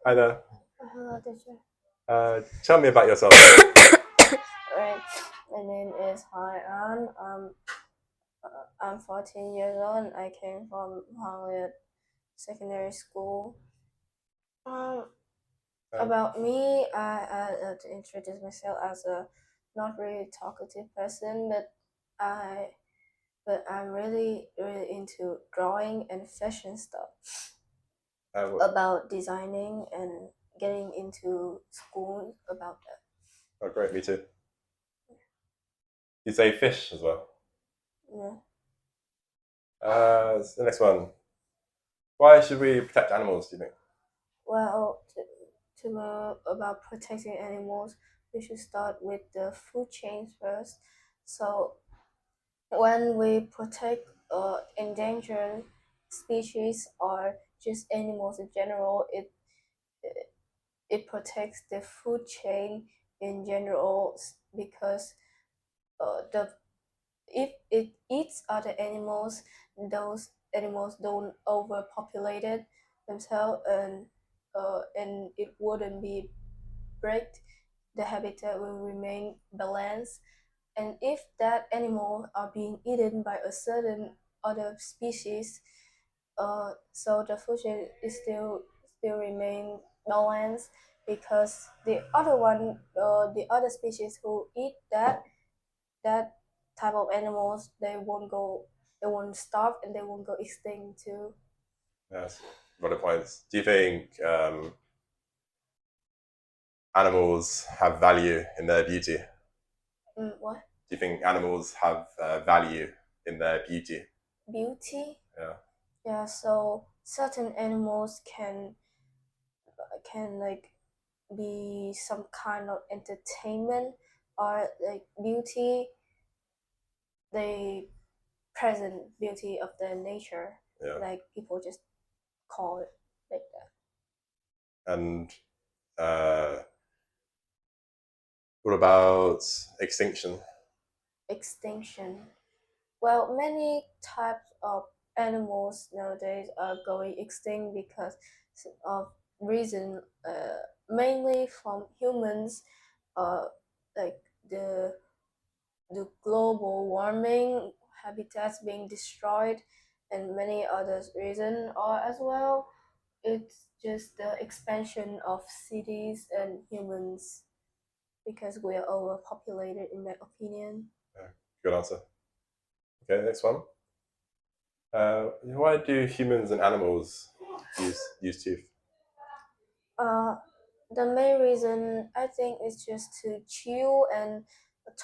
Hi there. Hello, teacher. Tell me about yourself. Right. My name is An. I'm 14 years old and I came from Hangzhou Secondary School. About me, I to introduce myself as a not really talkative person, but I'm really into drawing and fashion stuff. About designing and getting into school about that. Oh, great, me too. You say fish as well. Yeah. The next one. Why should we protect animals, do you think? Well, about protecting animals, we should start with the food chain first. So when we protect endangered species or just animals in general, it protects the food chain in general because the if it eats other animals, those animals don't overpopulate it themselves, and it wouldn't be break. The habitat will remain balanced. And if that animal are being eaten by a certain other species, so the food chain is still remain balanced because the other species who eat that type of animals, they won't starve and they won't go extinct too. Yes, a lot of points. Do you think animals have value in their beauty? What? Do you think animals have value in their beauty? Beauty? Yeah. Yeah, so certain animals can like be some kind of entertainment or like beauty, they present beauty of the nature. Yeah. Like people just call it like that. And what about extinction? Extinction. Well, many types of animals nowadays are going extinct because of reason, mainly from humans, uh, like the global warming, habitats being destroyed, and many other reasons. Or as well, it's just the expansion of cities and humans because we are overpopulated, in my opinion. Good answer. Okay, next one. Why do humans and animals use teeth? Uh, the main reason I think is just to chew and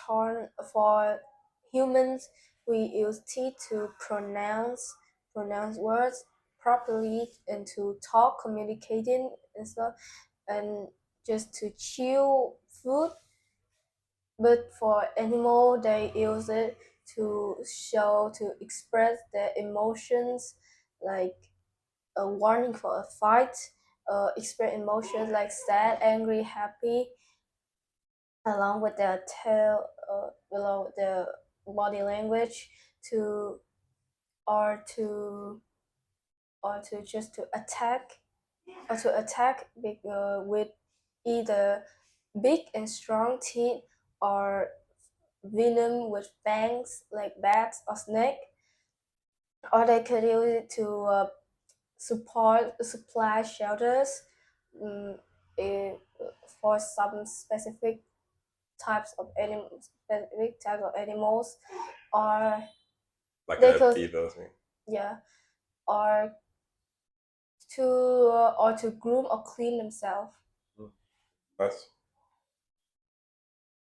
turn. For humans, we use teeth to pronounce words properly and to talk, communicating and stuff, and just to chew food. But for animal, they use it to express their emotions, like a warning for a fight, express emotions like sad, angry, happy, along with their tail, below their body language, to or to or to just to attack with either big and strong teeth or venom with fangs like bats or snake, or they could use it to supply shelters, um, eh, for some specific types of animals, or Like they a could, beaver or something? yeah, or to groom or clean themselves. Nice.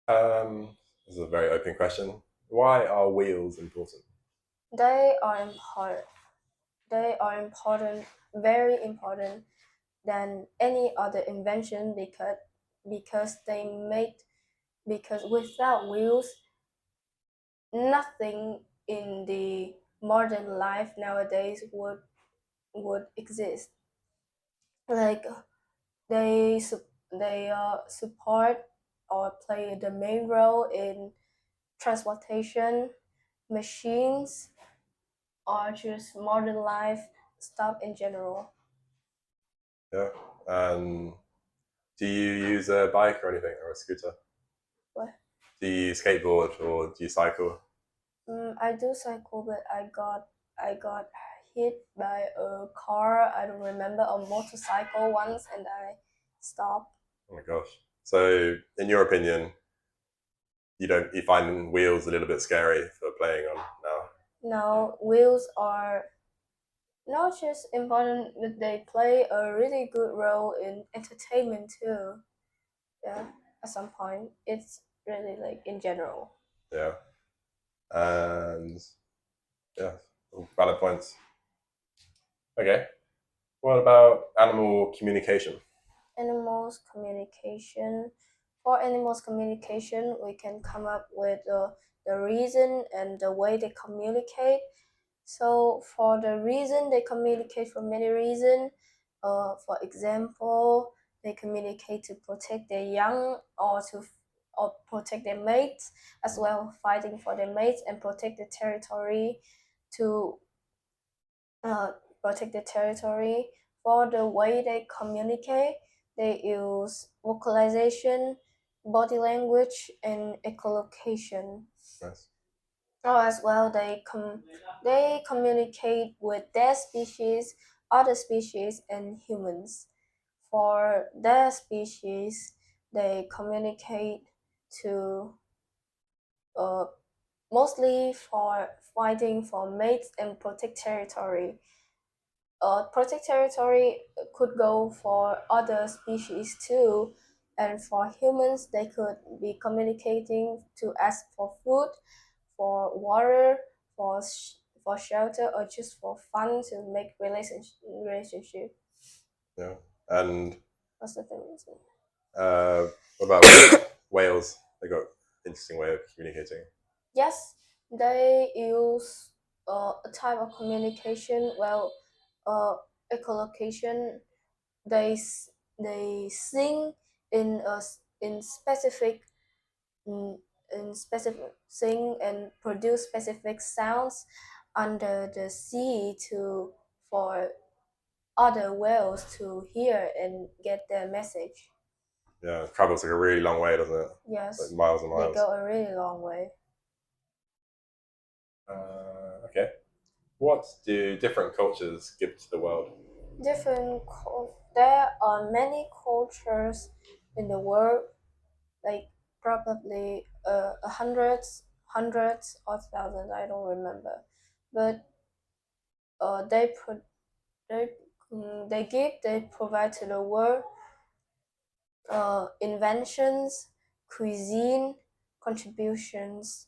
This is a very open question. Why are wheels important? They are important. They are important, very important than any other invention because they made because without wheels, nothing in the modern life nowadays would exist. Like they support or play the main role in transportation, machines, or just modern life stuff in general. Yeah. And Do you use a bike or anything, or a scooter? What? Do you skateboard or do you cycle? I do cycle, but I got hit by a car. I don't remember, a motorcycle once, and I stopped. Oh my gosh! So, in your opinion, you find wheels a little bit scary for playing on now? Now wheels are not just important, but they play a really good role in entertainment too. Yeah, at some point, it's really like in general. Yeah, and yeah, valid points. Okay. What about animal communication? Animals communication. For animals communication, we can come up with the reason and the way they communicate. So for the reason, they communicate for many reasons. For example, they communicate to protect their young or protect their mates, as well fighting for their mates and protect the territory to uh, protect the territory. For the way they communicate, they use vocalization, body language, and echolocation. Nice. Oh, as well, they communicate with their species, other species, and humans. For their species, they communicate to uh, mostly for fighting for mates and protect territory. Protect territory could go for other species too, and for humans, they could be communicating to ask for food, for water, for shelter, or just for fun to make relationship. Yeah. And What's the thing? what about whales? They got interesting way of communicating. Yes, they use a type of communication. Well, uh, echolocation. They they sing in a in specific mm, in specific sing and produce specific sounds under the sea to for other whales to hear and get their message. Yeah, it travels like a really long way, doesn't it? Yes, like miles and they miles. go a really long way. Okay. What do different cultures give to the world? There are many cultures in the world, like probably hundreds or thousands. I don't remember, but uh, they pro- they they provide to the world inventions, cuisine, contributions.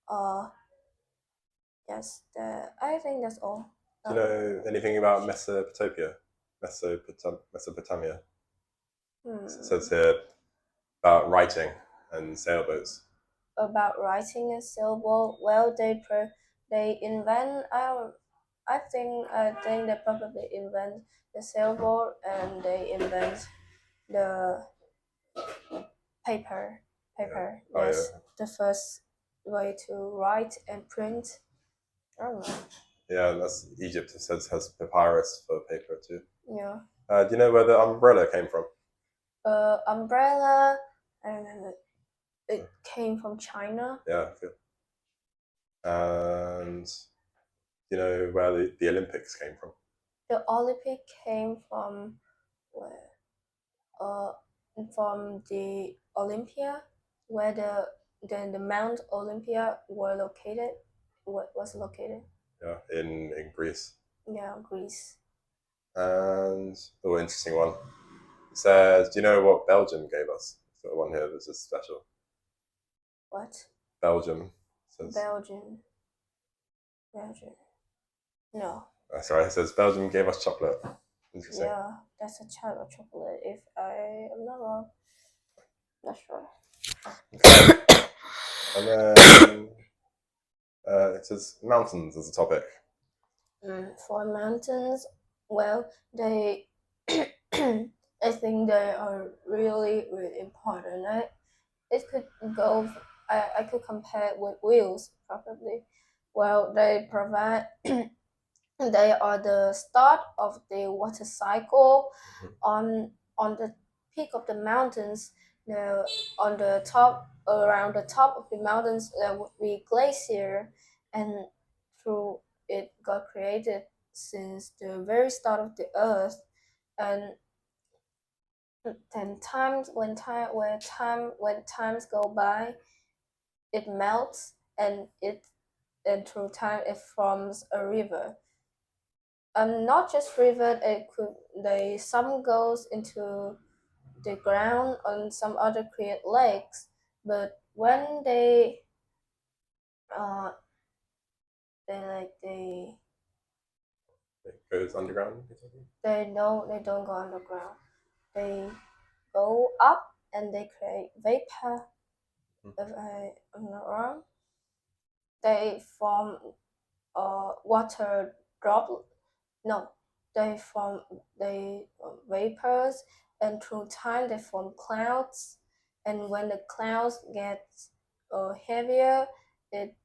Uh, I think that's all. Do you know anything about Mesopotamia? Mesopotamia. It says here about writing and sailboats. About writing a sailboat. Well, they invent. I think they probably invent the sailboat and they invent the paper. Paper. Yeah. Oh Yes, yeah. the first way to write and print. I don't know. Yeah, and that's Egypt. It says has papyrus for paper too. Yeah. Do you know where the umbrella came from? Umbrella. I remember. It came from China. Yeah, good. And do you know where the Olympics came from? The Olympic came from where? Uh, from the Olympia, where the Mount Olympia were located. What was located? Yeah, in Greece. Yeah, Greece. And oh, interesting one. It says, do you know what Belgium gave us? It's got one here that's just special. What? Belgium says. Belgium. Belgium. No. Sorry, it says Belgium gave us chocolate. Interesting. Yeah, that's a type of chocolate. If I am not wrong, not sure. Okay. And then it says mountains as a topic. For mountains, well, they, I think they are really, really important. It could go, I could compare it with wheels, probably. Well, they provide, they are the start of the water cycle on the peak of the mountains, on the top, around the top of the mountains, there would be glacier, and through it got created since the very start of the earth. And then times when times go by, it melts, and through time it forms a river. Not just river, it could they some goes into the ground, on some other create lakes. But when uh they like It goes underground, basically. they don't go underground. They go up and they create vapor. If I'm not wrong, they form water drop. No, they vapors, and through time they form clouds. And when the clouds get heavier, it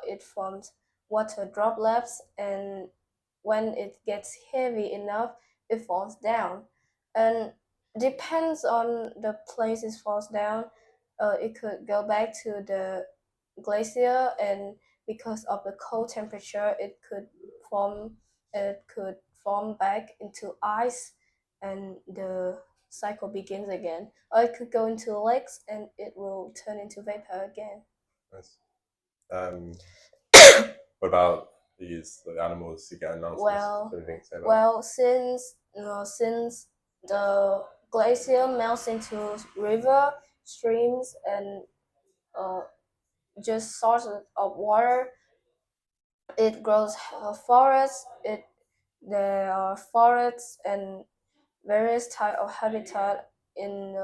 it forms water droplets, and when it gets heavy enough, it falls down. And depends on the place it falls down. It could go back to the glacier, and because of the cold temperature, form it could form back into ice, and the cycle begins again. Or it could go into lakes, and it will turn into vapor again. Nice. What about the animals you get in mountains? Well, since the glacier melts into river, streams, and uh, just sources of water, it grows forests. There are forests and various type of habitat in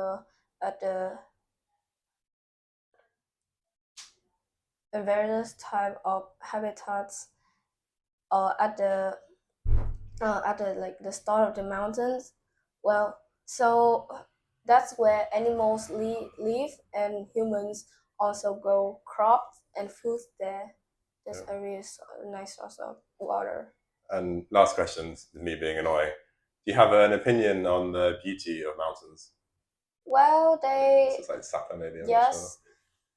at the various type of habitats at the like the start of the mountains. Well, so that's where animals live, and humans also grow crops and foods there. This area is a nice source of water. And last question, me being annoying. Do you have an opinion on the beauty of mountains? Well, it's like Sapa maybe. Yes.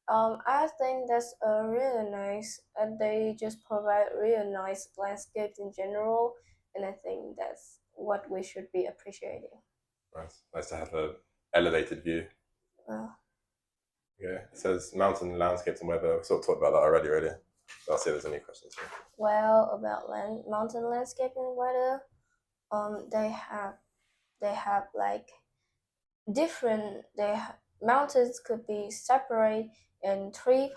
I think that's really nice, and they just provide really nice landscapes in general, and I think that's what we should be appreciating. Nice to have a elevated view. Yeah, it says mountain landscapes and weather. We sort of talked about that already, really. I'll see if there's any questions here. Well, about mountain landscape and weather, they have like different. Mountains could be separate in three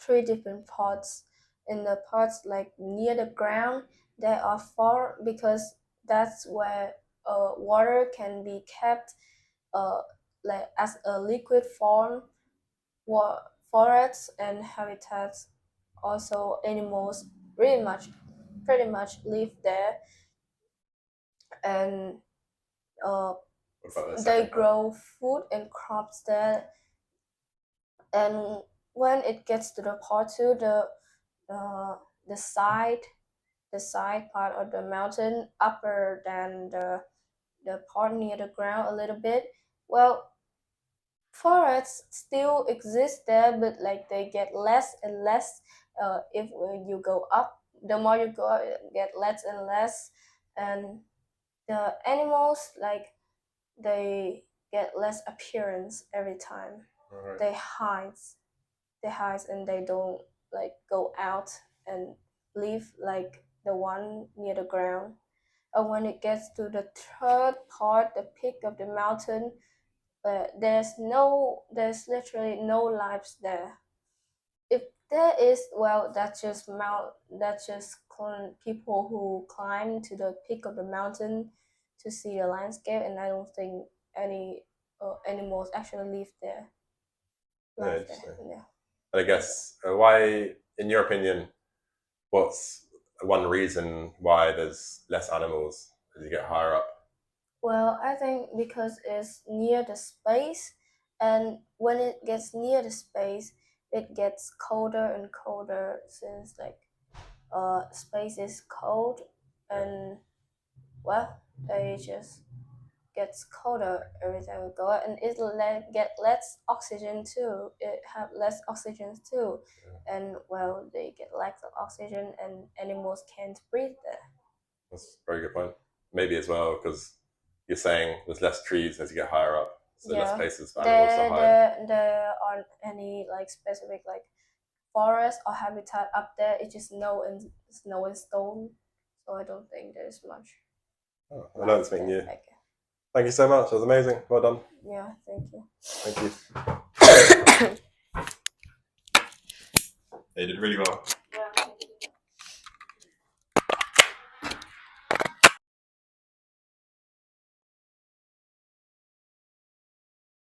different parts. In the parts like near the ground, there are four, because that's where water can be kept like as a liquid form. Forests and habitats, also animals pretty much live there, and they grow food and crops there. And when it gets to the part two, the side part of the mountain, upper than the part near the ground a little bit, well, forests still exist there, but like they get less and less. If you go up, the more you go up, it get less and less. And the animals, like, they get less appearance every time. Right. They hide, and they don't like go out and live like the one near the ground. And when it gets to the third part, the peak of the mountain, there's literally no lives there. If there is, well, that's just people who climb to the peak of the mountain to see the landscape, and I don't think any animals actually live there. Yeah, interesting. Yeah. And I guess why, in your opinion, what's one reason why there's less animals as you get higher up? Well, I think because it's near the space, and when it gets near the space, it gets colder and colder, since like space is cold, and well, they just gets colder every time we go out, and it get less oxygen too. It have less oxygen too, and well, they get lack of oxygen, and animals can't breathe there. That's a very good point. Maybe as well because you're saying there's less trees as you get higher up, so less places for animals to hide. There aren't any like specific like forest or habitat up there. It's just snow and stone, so I don't think there's much. Oh, I learned something new. Thank you so much. That was amazing. Well done. Yeah, thank you. Thank you. You did really well.